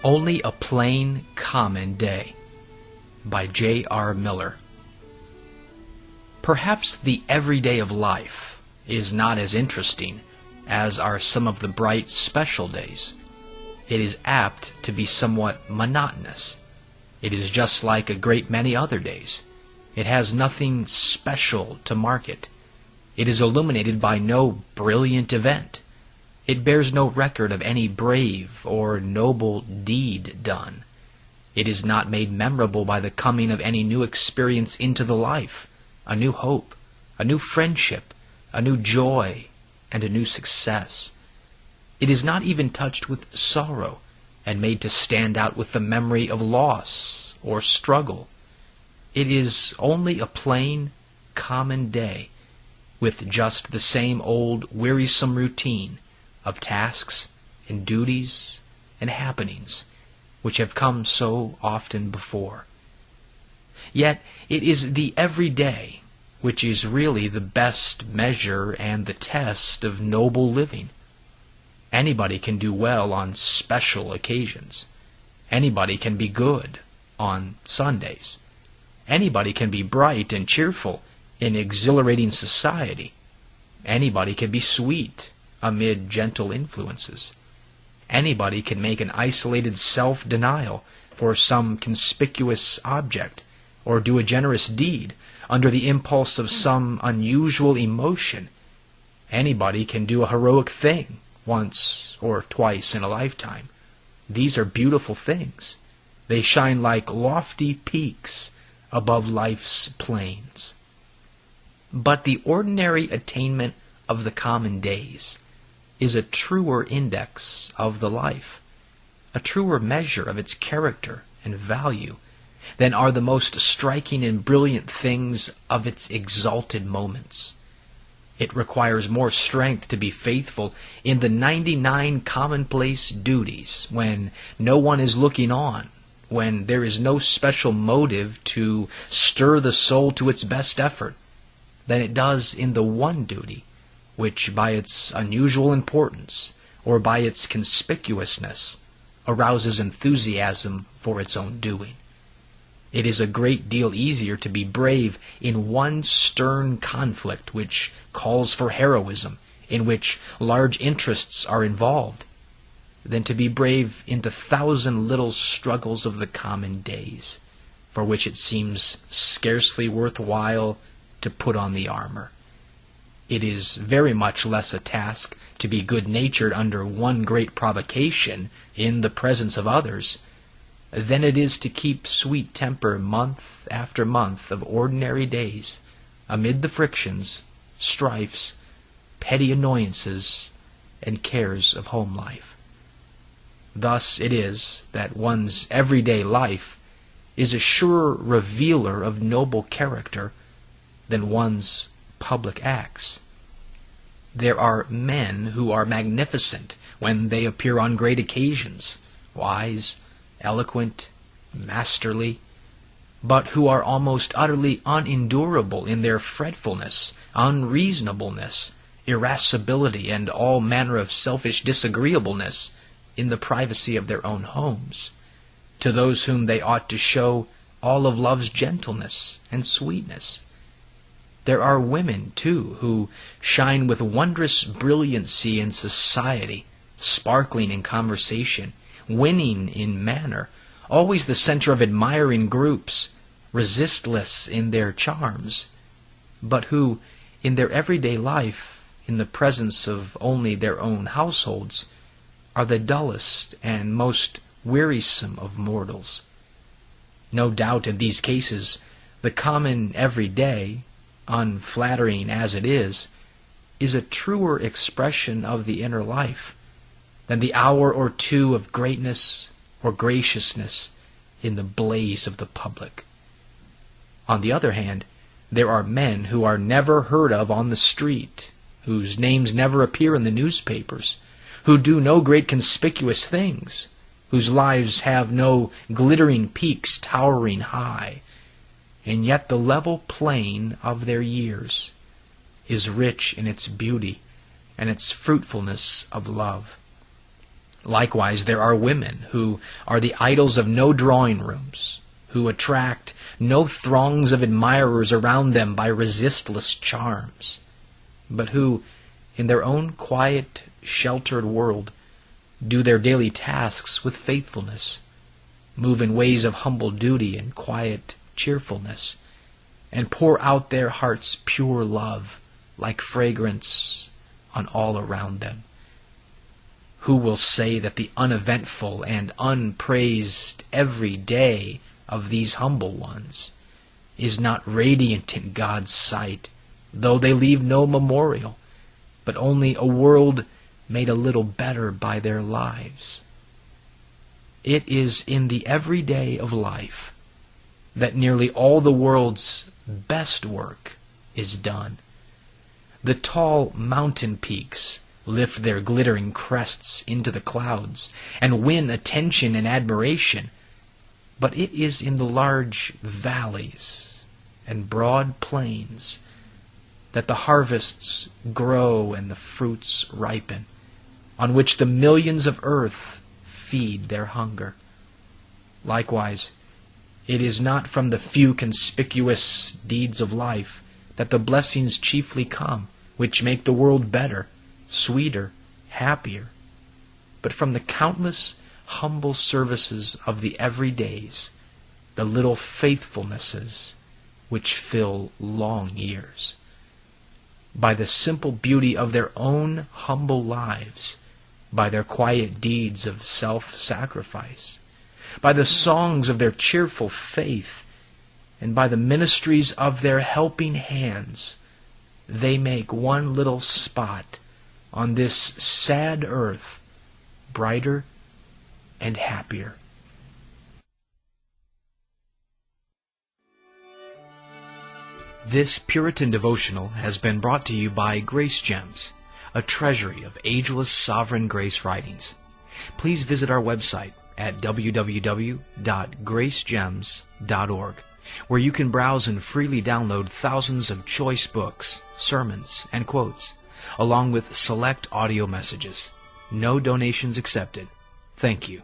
Only a Plain, Common Day by J.R. Miller. Perhaps the everyday of life is not as interesting as are some of the bright special days. It is apt to be somewhat monotonous. It is just like a great many other days. It has nothing special to mark it. It is illuminated by no brilliant event. It bears no record of any brave or noble deed done. It is not made memorable by the coming of any new experience into the life, a new hope, a new friendship, a new joy, and a new success. It is not even touched with sorrow and made to stand out with the memory of loss or struggle. It is only a plain, common day, with just the same old wearisome routine of tasks and duties and happenings which have come so often before. Yet it is the everyday which is really the best measure and the test of noble living. Anybody can do well on special occasions. Anybody can be good on Sundays. Anybody can be bright and cheerful in exhilarating society. Anybody can be sweet amid gentle influences. Anybody can make an isolated self-denial for some conspicuous object, or do a generous deed under the impulse of some unusual emotion. Anybody can do a heroic thing once or twice in a lifetime. These are beautiful things. They shine like lofty peaks above life's plains. But the ordinary attainment of the common days is a truer index of the life, a truer measure of its character and value than are the most striking and brilliant things of its exalted moments. It requires more strength to be faithful in the 99 commonplace duties when no one is looking on, when there is no special motive to stir the soul to its best effort, than it does in the one duty which by its unusual importance or by its conspicuousness arouses enthusiasm for its own doing. It is a great deal easier to be brave in one stern conflict which calls for heroism, in which large interests are involved, than to be brave in the 1,000 little struggles of the common days, for which it seems scarcely worth while to put on the armor. It is very much less a task to be good-natured under one great provocation in the presence of others than it is to keep sweet temper month after month of ordinary days amid the frictions, strifes, petty annoyances, and cares of home life. Thus it is that one's everyday life is a surer revealer of noble character than one's public acts. There are men who are magnificent when they appear on great occasions, wise, eloquent, masterly, but who are almost utterly unendurable in their fretfulness, unreasonableness, irascibility, and all manner of selfish disagreeableness in the privacy of their own homes, to those whom they ought to show all of love's gentleness and sweetness. There are women, too, who shine with wondrous brilliancy in society, sparkling in conversation, winning in manner, always the center of admiring groups, resistless in their charms, but who, in their everyday life, in the presence of only their own households, are the dullest and most wearisome of mortals. No doubt in these cases, the common everyday, unflattering as it is a truer expression of the inner life than the hour or two of greatness or graciousness in the blaze of the public. On the other hand, there are men who are never heard of on the street, whose names never appear in the newspapers, who do no great conspicuous things, whose lives have no glittering peaks towering high, and yet the level plain of their years is rich in its beauty and its fruitfulness of love. Likewise, there are women who are the idols of no drawing rooms, who attract no throngs of admirers around them by resistless charms, but who, in their own quiet, sheltered world, do their daily tasks with faithfulness, move in ways of humble duty and quiet cheerfulness, and pour out their heart's pure love like fragrance on all around them. Who will say that the uneventful and unpraised every day of these humble ones is not radiant in God's sight, though they leave no memorial, but only a world made a little better by their lives? It is in the everyday of life that nearly all the world's best work is done. The tall mountain peaks lift their glittering crests into the clouds and win attention and admiration, but it is in the large valleys and broad plains that the harvests grow and the fruits ripen, on which the millions of earth feed their hunger. Likewise, it is not from the few conspicuous deeds of life that the blessings chiefly come, which make the world better, sweeter, happier, but from the countless humble services of the everydays, the little faithfulnesses which fill long years. By the simple beauty of their own humble lives, by their quiet deeds of self-sacrifice, by the songs of their cheerful faith, and by the ministries of their helping hands, they make one little spot on this sad earth brighter and happier. This Puritan devotional has been brought to you by Grace Gems, a treasury of ageless sovereign grace writings. Please visit our website at www.gracegems.org, where you can browse and freely download thousands of choice books, sermons, and quotes, along with select audio messages. No donations accepted. Thank you.